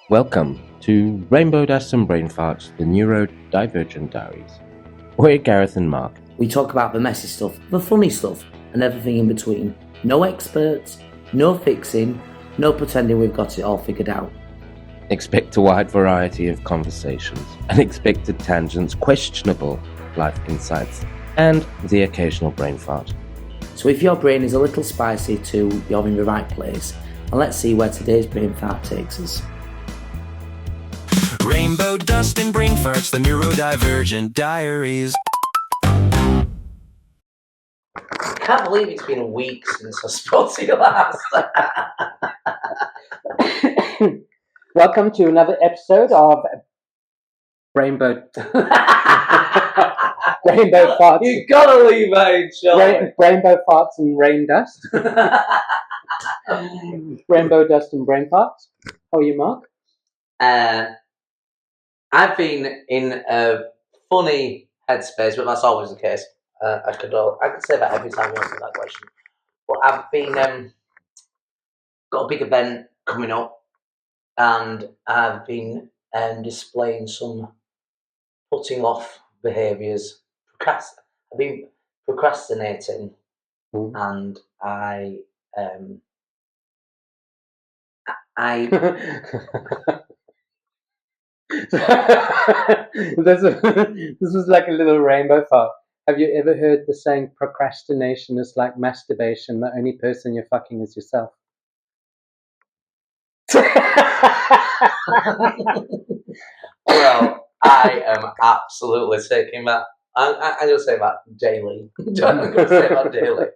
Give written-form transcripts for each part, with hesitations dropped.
Welcome to Rainbow Dust and Brain Farts, the Neurodivergent Diaries. We're Gareth and Mark. We talk about the messy stuff, the funny stuff, and everything in between. No experts, no fixing, no pretending we've got it all figured out. Expect a wide variety of conversations, unexpected tangents, questionable life insights, and the occasional brain fart. So if your brain is a little spicy too, you're in the right place. And let's see where today's brain fart takes us. Rainbow dust and brain farts, the Neurodivergent Diaries. I can't believe it's been a week since I spoke to you last. Welcome to another episode of Rainbow Farts. You gotta leave that in, Charlie. Rainbow Farts and Rain Dust. Rainbow Dust and Brain Farts. How are you, Mark? I've been in a funny headspace, but that's always the case. I could say that every time you answer that question. But I've been got a big event coming up, and I've been displaying some putting off behaviours. I've been procrastinating, and I This is like a little rainbow fart. Have you ever heard the saying procrastination is like masturbation? The only person you're fucking is yourself. Well, I am absolutely taking that. I'm going to say that daily. I'm going to say that daily.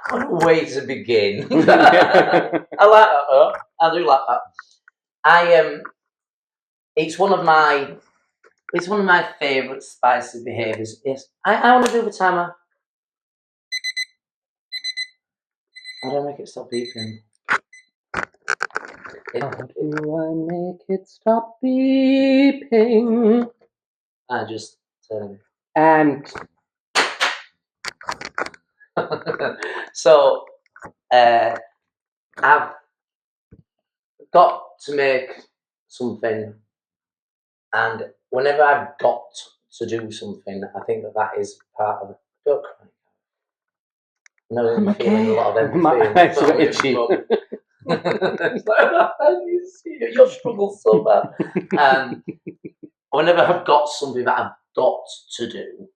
What a way to begin. I like that though. I do like that. It's one of my favourite spicy behaviours. Yes, I want to do the timer. How do I make it stop beeping? How do I make it stop beeping? I just turn. And So, I've got to make something, and whenever I've got to do something, I think that is part of. Don't cry. No, I'm feeling a lot of empathy. My eyes are itchy. Your struggle so bad. Whenever I've got something that I've got to do,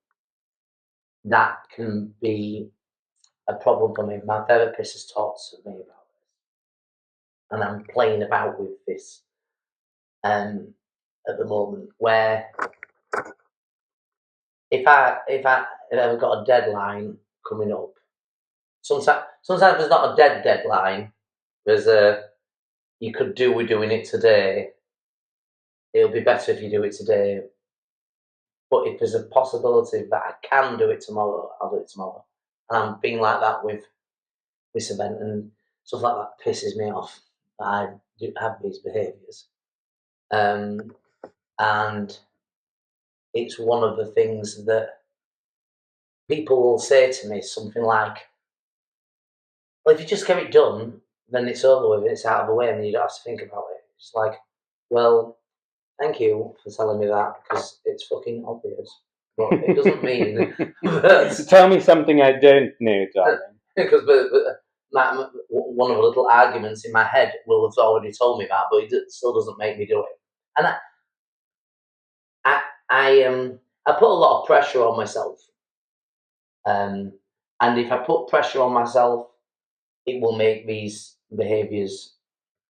that can be a problem for me. My therapist has talked to me about this, and I'm playing about with this at the moment. Where if I've got a deadline coming up, sometimes there's not a deadline. There's you could do with doing it today. It'll be better if you do it today. But if there's a possibility that I can do it tomorrow, I'll do it tomorrow. And I'm being like that with this event, and stuff like that pisses me off that I do have these behaviours. And it's one of the things that people will say to me, something like, well, if you just get it done, then it's over with, it's out of the way, and you don't have to think about it. It's like, well, thank you for telling me that, because it's fucking obvious. But it doesn't mean that... Tell me something I don't know, darling. Because one of the little arguments in my head will have already told me that, but it still doesn't make me do it. And I put a lot of pressure on myself. And if I put pressure on myself, it will make these behaviours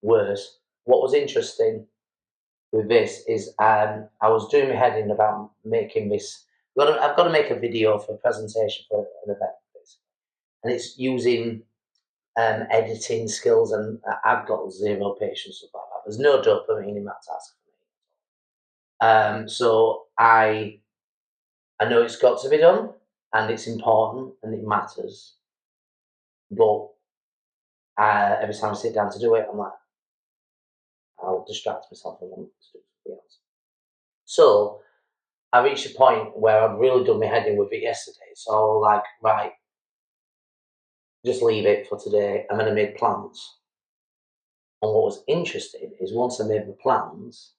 worse. What was interesting with this is I was doing my head in about making this. I've got to make a video for a presentation for an event, and it's using editing skills, and I've got zero patience with that. There's no dopamine in that task for me. So I know it's got to be done, and it's important, and it matters. But every time I sit down to do it, I'm like, I'll distract myself and want to do something else. So I reached a point where I'd really done my head in with it yesterday. So like, right, just leave it for today. I'm going to make plans. And what was interesting is once I made the plans,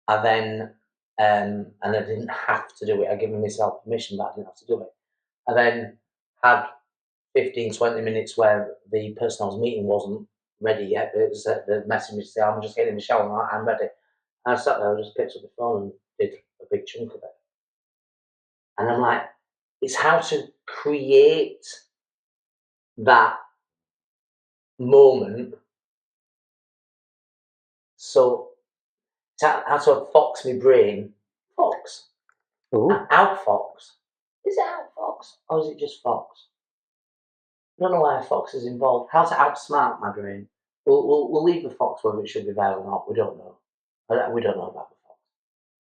I then, and I didn't have to do it, I'd given myself permission, but I didn't have to do it. I then had 15, 20 minutes where the person I was meeting wasn't ready yet. It was the message to say, I'm just getting in the shower, I'm ready. And I sat there, I just picked up the phone and did a big chunk of it. And I'm like, it's how to create that moment. So how to fox my brain. Fox? Outfox. Is it outfox or is it just fox? I don't know why a fox is involved. How to outsmart my brain. We'll leave the fox whether it should be there or not. We don't know. We don't know about the fox.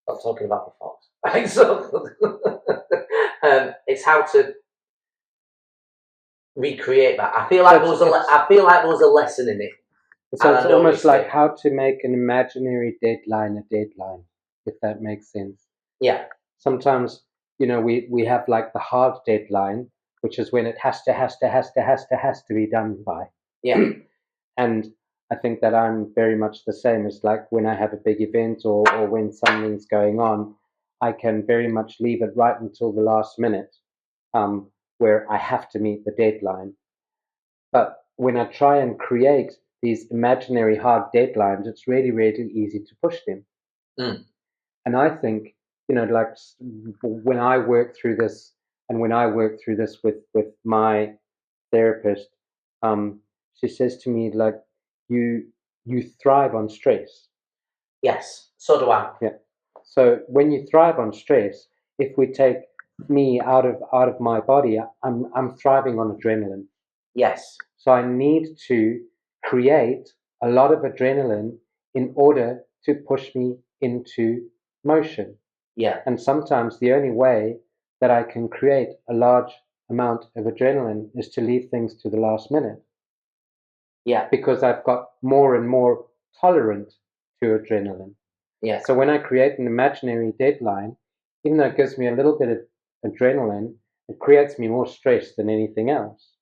Stop talking about the fox. Right? So it's how to recreate that. I feel like there was a lesson in it. So it's almost like how to make an imaginary deadline a deadline, if that makes sense. Yeah. Sometimes, we have like the hard deadline, which is when it has to be done by. Yeah. And I think that I'm very much the same. It's like when I have a big event or when something's going on, I can very much leave it right until the last minute, where I have to meet the deadline. But when I try and create these imaginary hard deadlines, it's really, really easy to push them. And I think, like when I work through this, and when I work through this with my therapist, she says to me, like, you thrive on stress. Yes, so do I. Yeah. So when you thrive on stress, if we take me out of my body, I'm thriving on adrenaline. Yes. So I need to create a lot of adrenaline in order to push me into motion. Yeah. And sometimes the only way that I can create a large amount of adrenaline is to leave things to the last minute. Yeah. Because I've got more and more tolerant to adrenaline. Yeah. So when I create an imaginary deadline, even though it gives me a little bit of adrenaline, it creates me more stress than anything else.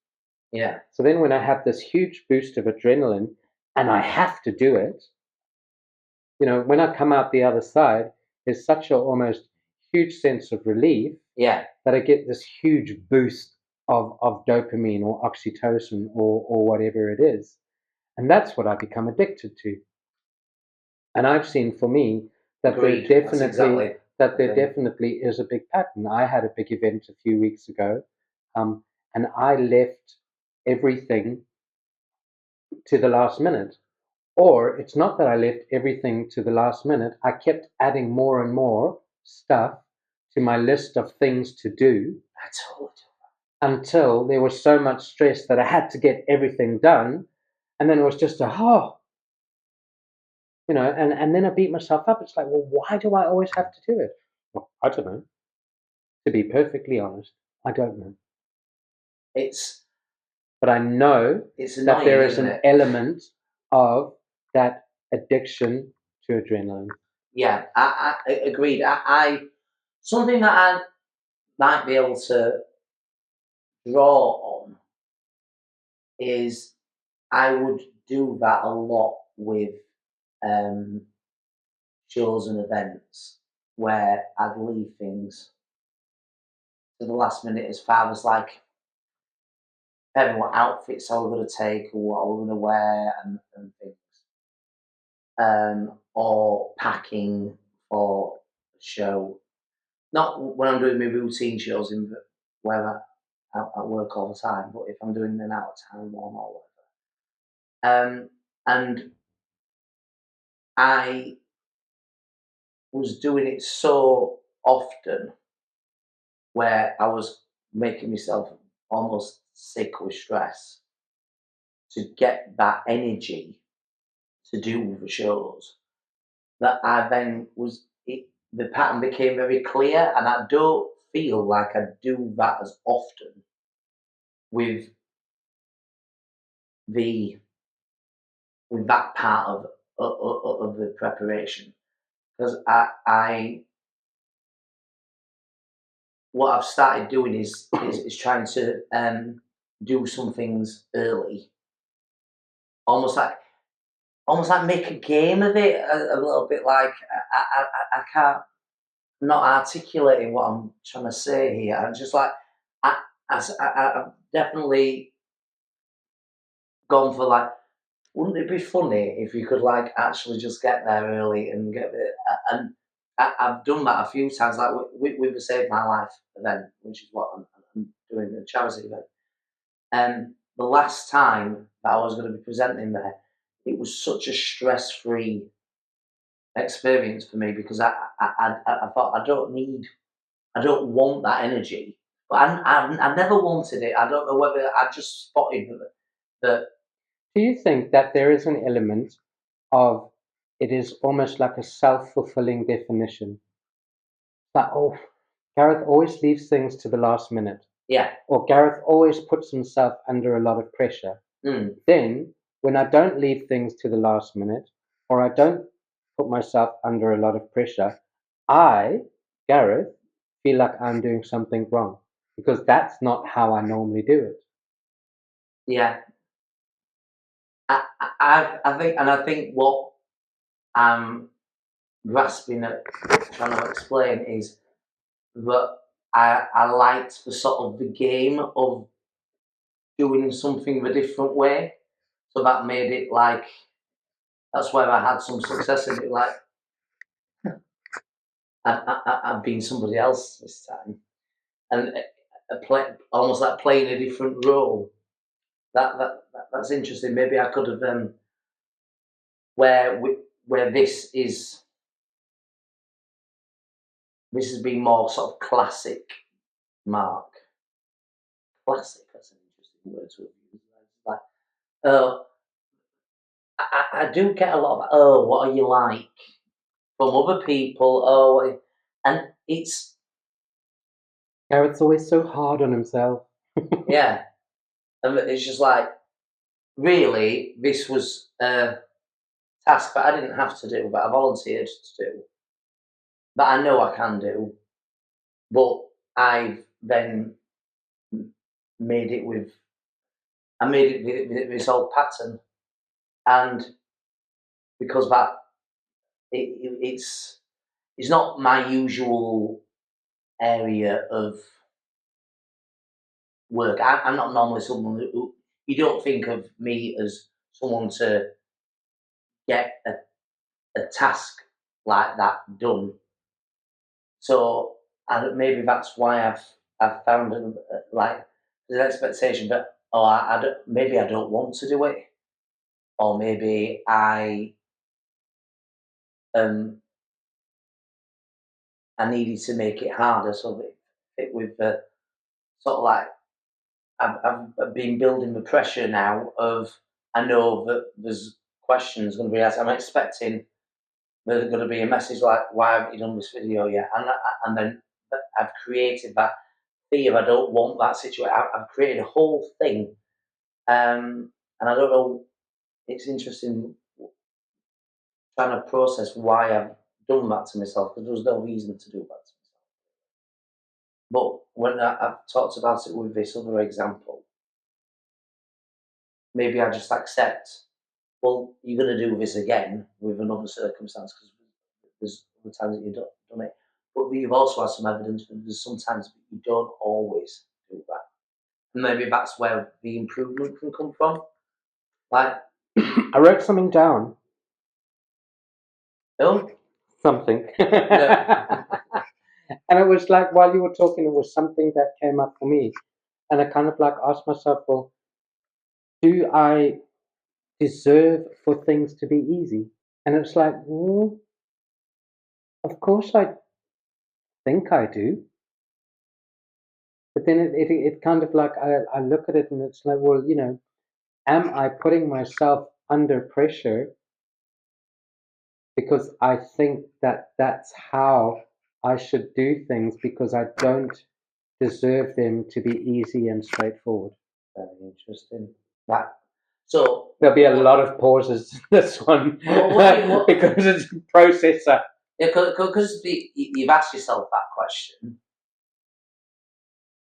Yeah. So then when I have this huge boost of adrenaline and I have to do it, when I come out the other side, there's such an almost huge sense of relief that I get this huge boost of dopamine or oxytocin or whatever it is. And that's what I become addicted to. And I've seen for me that Agreed. there definitely is a big pattern. I had a big event a few weeks ago, and I left everything to the last minute. Or it's not that I left everything to the last minute. I kept adding more and more stuff to my list of things to do until there was so much stress that I had to get everything done. And then it was just and then I beat myself up. It's like, well, why do I always have to do it? Well, I don't know. To be perfectly honest, I don't know. But I know it's that there is isn't an it? element of that addiction to adrenaline. Yeah, I agreed. I something that I might be able to draw on is I would do that a lot with shows and events where I'd leave things to the last minute as far as like depending what outfits I was going to take or what I was going to wear and things. Or packing for a show. Not when I'm doing my routine shows where I work all the time, but if I'm doing an out of town one or whatever. And I was doing it so often where I was making myself almost sick with stress to get that energy to do the shows that I then the pattern became very clear, and I don't feel like I do that as often with that part of the preparation, because what I've started doing is trying to do some things early, almost like almost like make a game of it, a little bit like I can't not articulating what I'm trying to say here. I'm just like I've definitely gone for like, wouldn't it be funny if you could like actually just get there early and get it? And I've done that a few times, like with the Save My Life event, which is what I'm doing, a charity event. And the last time that I was going to be presenting there, it was such a stress-free experience for me because I thought I don't want that energy, but I never wanted it. I don't know whether I just spotted that. Do you think that there is an element of it is almost like a self-fulfilling definition? That, oh, Gareth always leaves things to the last minute, Yeah. or Gareth always puts himself under a lot of pressure. Mm. Then, when I don't leave things to the last minute, or I don't put myself under a lot of pressure, I, Gareth, feel like I'm doing something wrong because that's not how I normally do it. Yeah. I think what I'm grasping at, trying to explain is that I liked the sort of the game of doing something a different way. So that made it like, that's where I had some success in it. Like, I've been somebody else this time. And almost like playing a different role. That's interesting. Maybe I could have, where this has been more sort of classic Mark. Classic, that's an interesting word to have used. Like, oh, I do get a lot of, oh, what are you like? From other people, oh, and it's, Gareth's always so hard on himself. yeah. And it's just like, really, this was a task that I didn't have to do, but I volunteered to do, that I know I can do, but I've then made it with, I made it with this old pattern, and because that it's not my usual area of work. I'm not normally someone who you don't think of me as someone to get a task like that done. So maybe that's why I've found like the expectation that, oh, I don't, maybe I don't want to do it, or maybe um I needed to make it harder so that it fit with the sort of like, I've been building the pressure now of, I know that there's questions going to be asked. I'm expecting there's going to be a message like, "Why haven't you done this video yet?" And then I've created that fear. I don't want that situation. I've created a whole thing, and I don't know. It's interesting trying to process why I've done that to myself because there was no reason to do that to myself. But when I've talked about it with this other example, maybe I just accept, well, you're going to do this again with another circumstance because there's other times that you've done it. But you've also had some evidence that there's sometimes you don't always do that. And maybe that's where the improvement can come from. Like, I wrote something down. oh, Something. yeah, And it was like, while you were talking, it was something that came up for me. And I kind of like asked myself, well, do I deserve for things to be easy? And it's like, well, of course I think I do. But then it kind of like, I look at it and it's like, well, am I putting myself under pressure because I think that that's how I should do things because I don't deserve them to be easy and straightforward? very interesting. That so There'll be a lot of pauses this one because it's a processor. yeah, because you've asked yourself that question.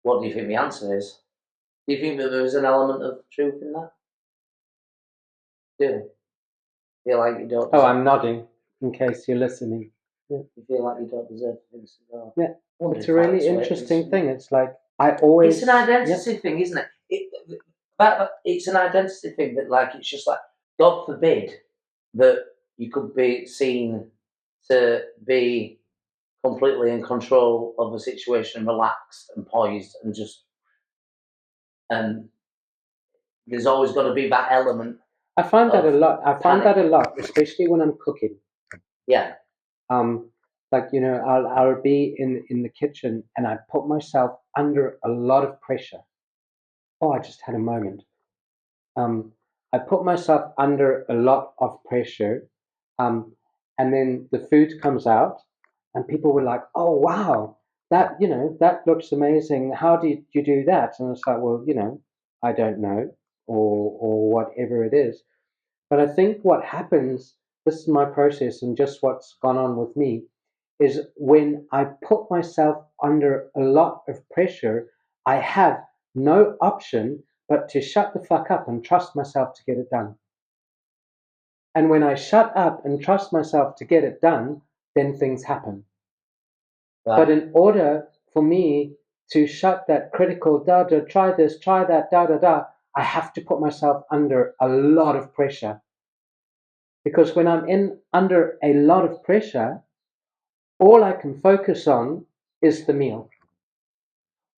What do you think the answer is? Do you think that there is an element of truth in that? Do you? feel like you don't. Oh, I'm nodding in case you're listening. You feel like you don't deserve things to go. Yeah, Wonder it's if a really that's what it interesting is. thing. It's like I always. It's an identity thing, isn't it? It's an identity thing, but like it's just like God forbid that you could be seen to be completely in control of the situation, relaxed and poised, and just there's always got to be that element. I find that a of lot. I find panic. that a lot, especially when I'm cooking. Yeah, Like I'll be in the kitchen and I put myself under a lot of pressure. Oh, I just had a moment. I put myself under a lot of pressure, and then the food comes out, and people were like, "Oh, wow, that looks amazing. How did you do that?" And it's like, "Well, I don't know, or whatever it is." But I think what happens, this is my process, and just what's gone on with me, is when I put myself under a lot of pressure, I have no option but to shut the fuck up and trust myself to get it done. And when I shut up and trust myself to get it done, then things happen. right. But in order for me to shut that critical try this, try that, I have to put myself under a lot of pressure. Because when I'm under a lot of pressure, all I can focus on is the meal.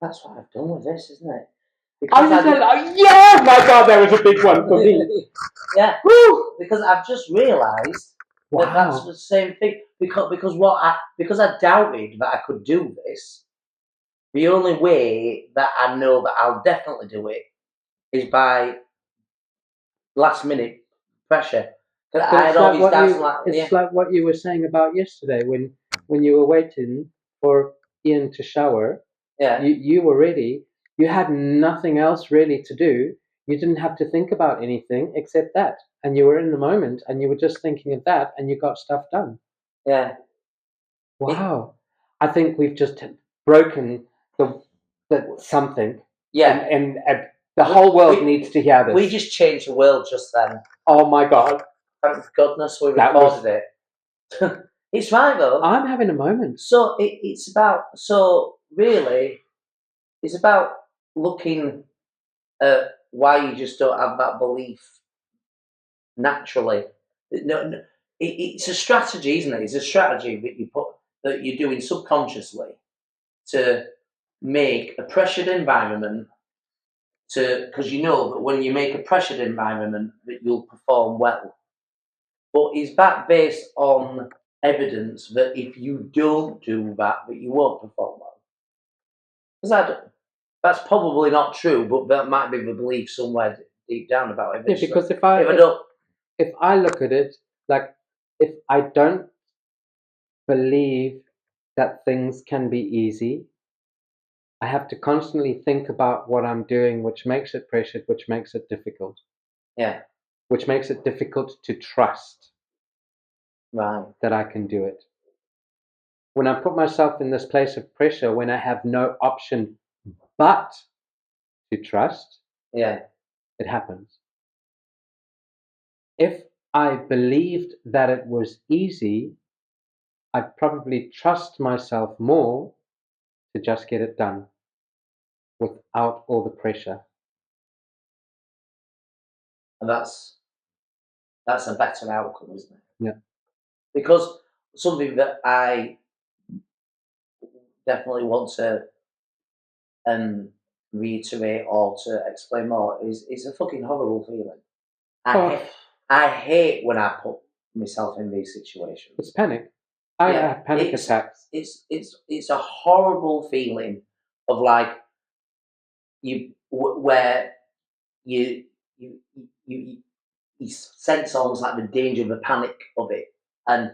That's what I've done with this, isn't it? I was like, yeah, my God, that was a big one for me. Yeah, Woo! because I've just realised that that's Wow. the same thing. Because I doubted that I could do this. The only way that I know that I'll definitely do it is by last minute pressure. Because But I'd always doubted like, it's like what you were saying about yesterday when you were waiting for Ian to shower. yeah, You were ready. You had nothing else really to do. You didn't have to think about anything except that. And you were in the moment and you were just thinking of that and you got stuff done. yeah. Wow. I think we've just broken the something. Yeah. And the whole world needs to hear this. We just changed the world just then. Oh my God. Thank goodness we That recorded it. It's right though. I'm having a moment. So it's about, so really, it's about looking at why you just don't have that belief naturally. No, it's a strategy, isn't it? It's a strategy that you're doing subconsciously to make a pressured environment because you know that when you make a pressured environment that you'll perform well. But is that based on evidence that if you don't do that you won't perform well? Because that's probably not true, but that might be the belief somewhere deep down about it. Yeah, because if I look at it, like if I don't believe that things can be easy, I have to constantly think about what I'm doing, which makes it pressured, which makes it difficult. Yeah. Which makes it difficult to trust Right. that I can do it. When I put myself in this place of pressure, when I have no option but to trust, Yeah. it happens. If I believed that it was easy, I'd probably trust myself more to just get it done without all the pressure. And that's a better outcome, isn't it? Yeah. Because something that I definitely want to reiterate or to explain more is it's a fucking horrible feeling. I hate when I put myself in these situations. It's panic. I have panic attacks. It's a horrible feeling of like where you sense almost like the danger, the panic of it, and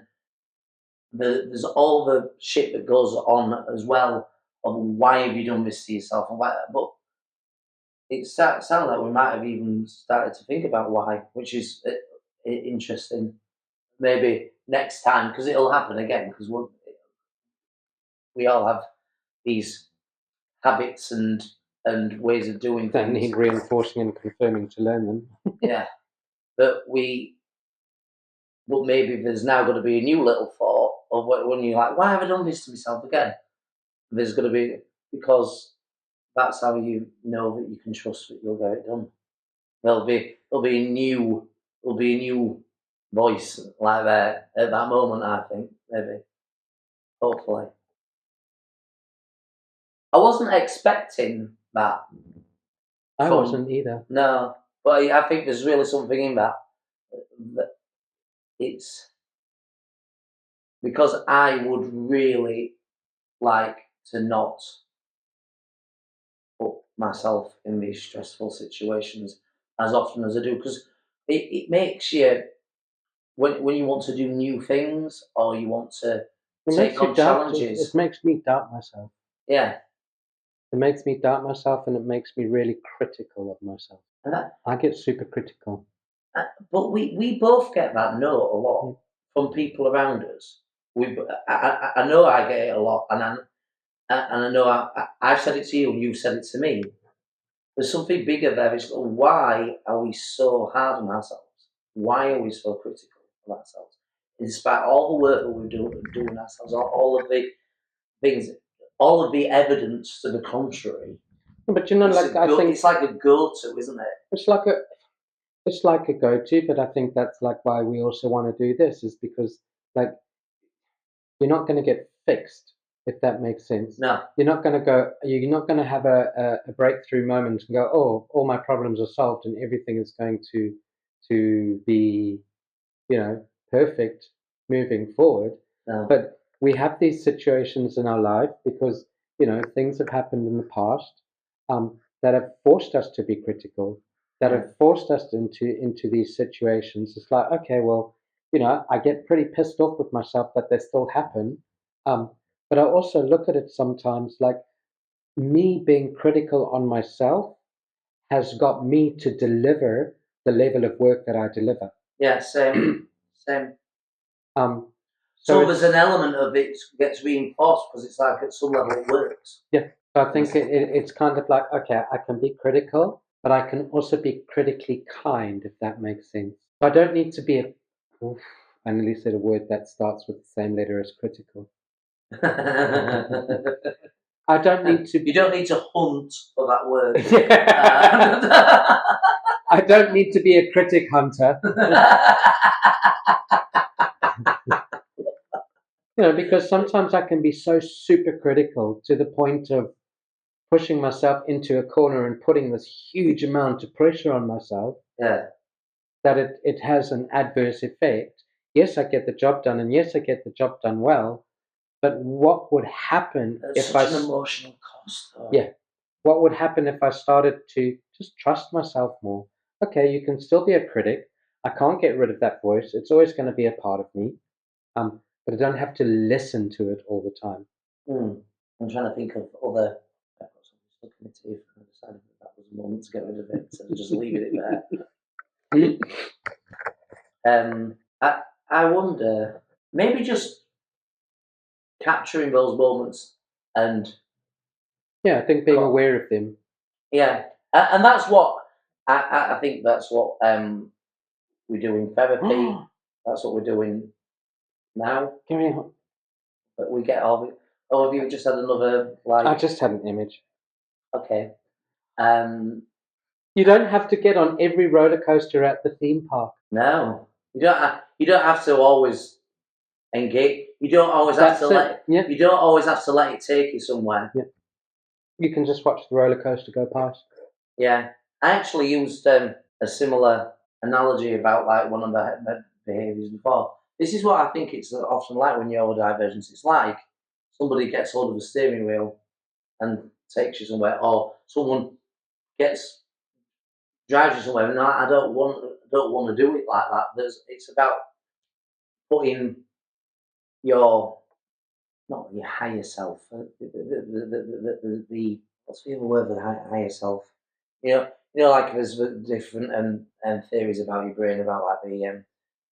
there's all the shit that goes on as well of why have you done this to yourself and why. But it sounds like we might have even started to think about why, which is interesting. Maybe next time, because it'll happen again, because we all have these habits and ways of doing That things. need reinforcing and confirming to learn them. Yeah, but we But maybe there's now going to be a new little thought of when you're like, why have I done this to myself again? There's going to be, because that's how you know that you can trust that you'll get it done. There'll be a new voice like that at that moment. I think maybe, hopefully. I wasn't expecting that. I wasn't either. No, but I think there's really something in that. That it's because I would really like to not put myself in these stressful situations as often as I do, because it makes you, when you want to do new things or you want to It take makes you on doubt. challenges. It makes me doubt myself. Yeah. It makes me doubt myself, and it makes me really critical of myself. I get super critical. But we both get that note a lot from people around us. I know I get it a lot, and I know I've said it to you, and you've said it to me. There's something bigger there. It's why are we so hard on ourselves? Why are we so critical of ourselves? Despite all the work that we're doing ourselves, all of the things, all of the evidence to the contrary. But I think it's like a go-to, isn't it? It's like a go-to, but I think that's like why we also want to do this, is because like you're not going to get fixed, if that makes sense. No. You're not going to have a breakthrough moment and go, oh, all my problems are solved and everything is going to be, perfect moving forward. No. But we have these situations in our life because, things have happened in the past that have forced us to be critical, that have forced us into these situations. It's like, okay, well, I get pretty pissed off with myself that they still happen. But I also look at it sometimes like me being critical on myself has got me to deliver the level of work that I deliver. Yeah, same. Same. So there's an element of it gets reinforced because it's like at some level it works. Yeah. So I think it's kind of like, okay, I can be critical, but I can also be critically kind, if that makes sense. I don't need to be I nearly said a word that starts with the same letter as critical. I don't need to. You don't need to hunt for that word. I don't need to be a critic hunter. Because sometimes I can be so super critical to the point of pushing myself into a corner and putting this huge amount of pressure on myself. Yeah. That it has an adverse effect. Yes, I get the job done, and yes, I get the job done well. But what would happen That's if such an emotional cost, though. Yeah. What would happen if I started to just trust myself more? Okay, you can still be a critic. I can't get rid of that voice. It's always going to be a part of me. But I don't have to listen to it all the time. I'm trying to think of other. I've got something stuck in my teeth, and I decided that was a moment to get rid of it, so just leaving it there. I wonder, maybe just capturing those moments and I think being aware of them. Yeah, and that's what I think. That's what we do in therapy. That's what we're doing now. Carry on. But we get all. Oh, have you just had another like? I just had an image. Okay. You don't have to get on every roller coaster at the theme park. No, you don't. You don't have to always engage. You don't always have to let. Yeah. You don't always have to let it take you somewhere. Yeah. You can just watch the roller coaster go past. Yeah, I actually used a similar analogy about like one of the behaviours before. This is what I think it's often like when you're neurodivergent. It's like somebody gets hold of the steering wheel and takes you somewhere, or someone drives you somewhere. And I don't want to do it like that. It's about putting not your higher self. The what's the other word for the higher self? Like there's different theories about your brain, about like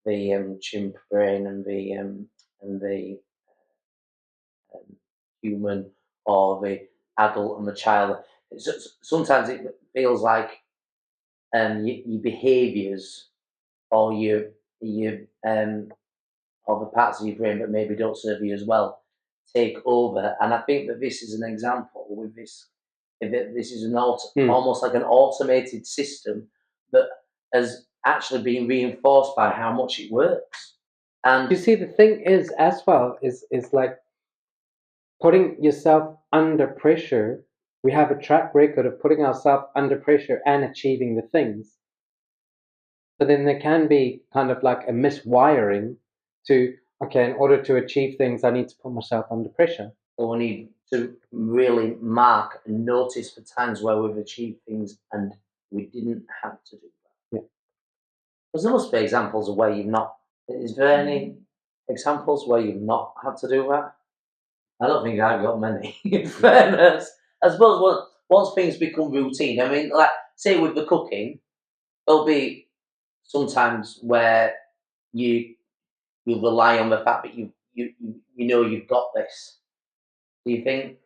the chimp brain and the human, or the adult and the child. Sometimes it feels like your behaviours or your you or the parts of your brain that maybe don't serve you as well take over. And I think that this is an example with this. This is almost like an automated system that has actually been reinforced by how much it works. And You see, the thing is, as well, is like putting yourself under pressure. We have a track record of putting ourselves under pressure and achieving the things. So then there can be kind of like a miswiring to, okay, in order to achieve things, I need to put myself under pressure. or we need to really mark and notice the times where we've achieved things and we didn't have to do that. Yeah. Because there must be examples of where you've not. Is there any examples where you've not had to do that? I don't think I've got many, in fairness. I suppose once things become routine, I mean, like, say with the cooking, there'll be sometimes where you rely on the fact that you know you've got this. Do you think?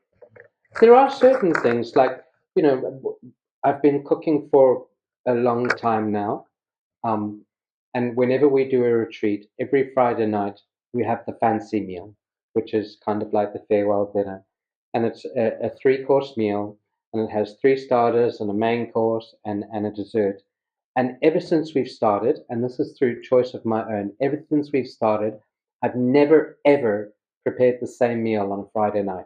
There are certain things like, you know, I've been cooking for a long time now. And whenever we do a retreat, every Friday night, we have the fancy meal, which is kind of like the farewell dinner. And it's a three-course meal, and it has three starters and a main course and a dessert. And ever since we've started, and this is through choice of my own, ever since we've started, I've never ever prepared the same meal on Friday night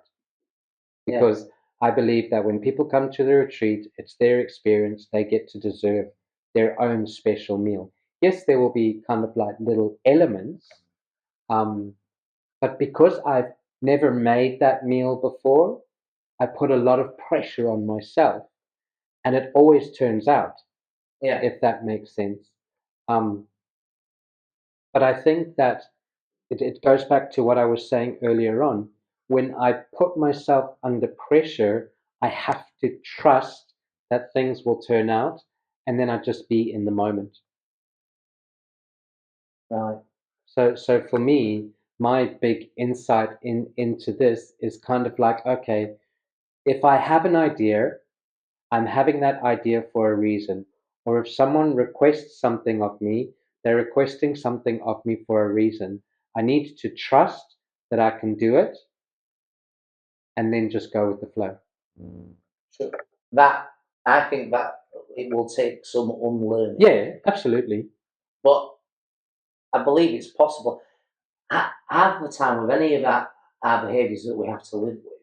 because I believe that when people come to the retreat, it's their experience, they get to deserve their own special meal. Yes, there will be kind of like little elements, but because I've never made that meal before, I put a lot of pressure on myself, and it always turns out, if that makes sense. Um, but I think that it goes back to what I was saying earlier on. When I put myself under pressure, I have to trust that things will turn out, and then I just be in the moment. Right. So for me, my big insight into this is kind of like, okay, if I have an idea, I'm having that idea for a reason. Or if someone requests something of me, they're requesting something of me for a reason. I need to trust that I can do it and then just go with the flow. So that I think that it will take some unlearning. Yeah, absolutely. But I believe it's possible. Half the time with any of our behaviours that we have to live with,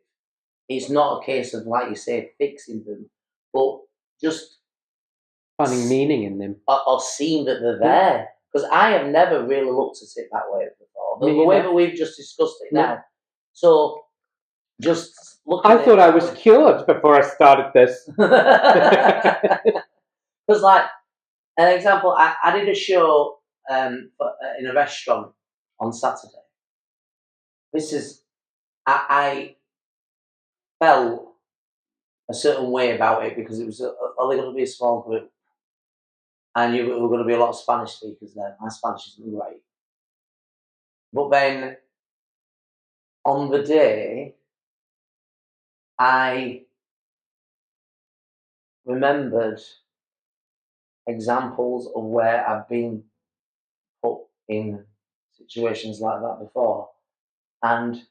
it's not a case of, like you say, fixing them, but just Finding meaning in them. or seeing that they're there. Because I have never really looked at it that way before. The way that we've just discussed it now. So just looking I at thought it I was cured before I started this. Because, like, an example, I did a show in a restaurant on Saturday. This is, I felt a certain way about it because it was only going to be a small group, and there were going to be a lot of Spanish speakers there. My Spanish isn't great, but then on the day, I remembered examples of where I've been put in situations like that before, and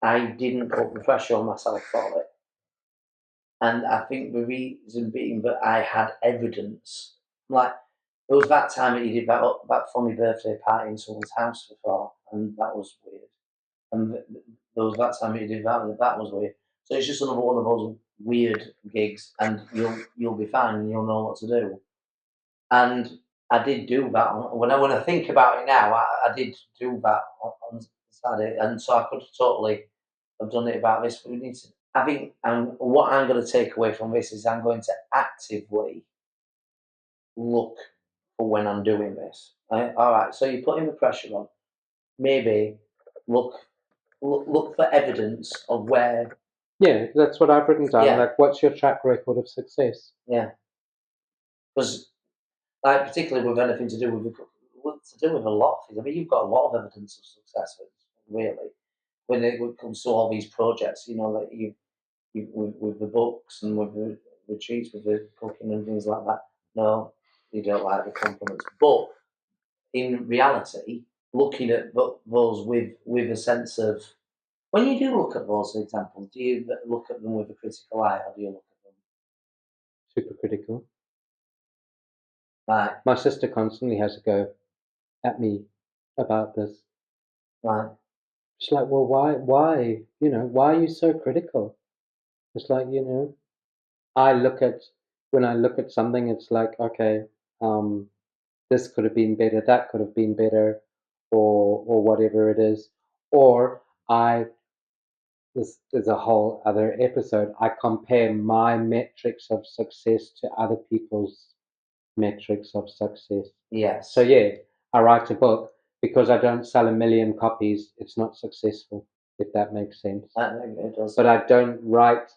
I didn't put the pressure on myself for it. And I think the reason being that I had evidence. Like, there was that time that you did that funny birthday party in someone's house before, and that was weird. And there was that time that you did that was weird. So it's just another one of those weird gigs, and you'll be fine, and you'll know what to do. And I did do that. When I think about it now, I did do that on Saturday, and so I could totally have done it about this. But we need to. I think what I'm going to take away from this is I'm going to actively look for when I'm doing this. Right? All right, so you're putting the pressure on. Maybe look for evidence of where. Yeah, that's what I've written down. Yeah. Like, what's your track record of success? Yeah, because like particularly with anything to do with a lot of things. I mean, you've got a lot of evidence of success, really, when it comes to all these projects. You know, that you with the books and with the retreats, with the cooking and things like that. No, You don't like the compliments. But in reality, looking at those with a sense of, when you do look at those examples, do you look at them with a critical eye, or do you look at them Super critical. like, My sister constantly has a go at me about this. She's like, well, why, why are you so critical? It's like, when I look at something, it's like, okay, this could have been better, that could have been better, or whatever it is. Or this is a whole other episode. I compare my metrics of success to other people's metrics of success. yes. So yeah, I write a book because I don't sell 1,000,000 copies. It's not successful, if that makes sense. It does. But I don't write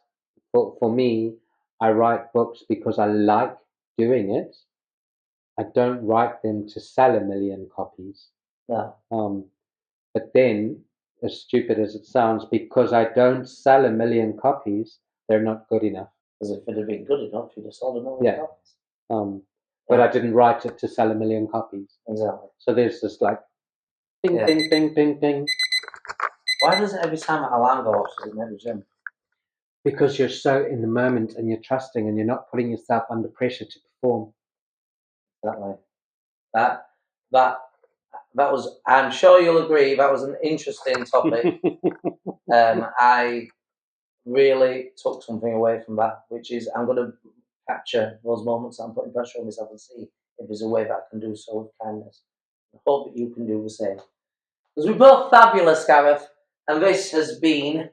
for me. I write books because I like doing it. I don't write them to sell 1,000,000 copies. No. But then, as stupid as it sounds, because I don't sell 1,000,000 copies, they're not good enough. Because if it had been good enough, you'd have sold 1,000,000 copies. But I didn't write it to sell 1,000,000 copies. Exactly. So there's this like, ding, Yeah. ding, ding, ding, ding. Why does it every time an alarm goes off, does it make the gym? Because you're so in the moment and you're trusting and you're not putting yourself under pressure to perform. Exactly. That was, I'm sure you'll agree, that was an interesting topic. I really took something away from that, which is I'm going to capture those moments that I'm putting pressure on myself and see if there's a way that I can do so with kindness. I hope that you can do the same. Because we're both fabulous, Gareth, and this has been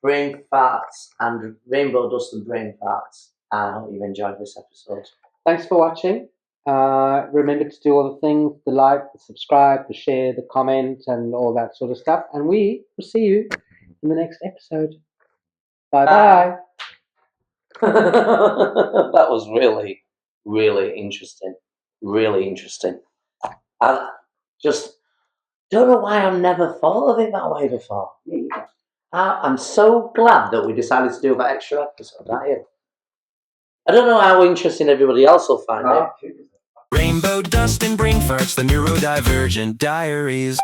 Brain Farts and Rainbow Dust and Brain Farts. I hope you've enjoyed this episode. Thanks for watching. Remember to do all the things, the like, the subscribe, the share, the comment, and all that sort of stuff. And we will see you in the next episode. Bye-bye. That was really, really interesting. Really interesting. I just don't know why I've never thought of it that way before. I'm so glad that we decided to do that extra episode, aren't you? I don't know how interesting everybody else will find it. Rainbow dust and brain farts, the Neurodivergent Diaries.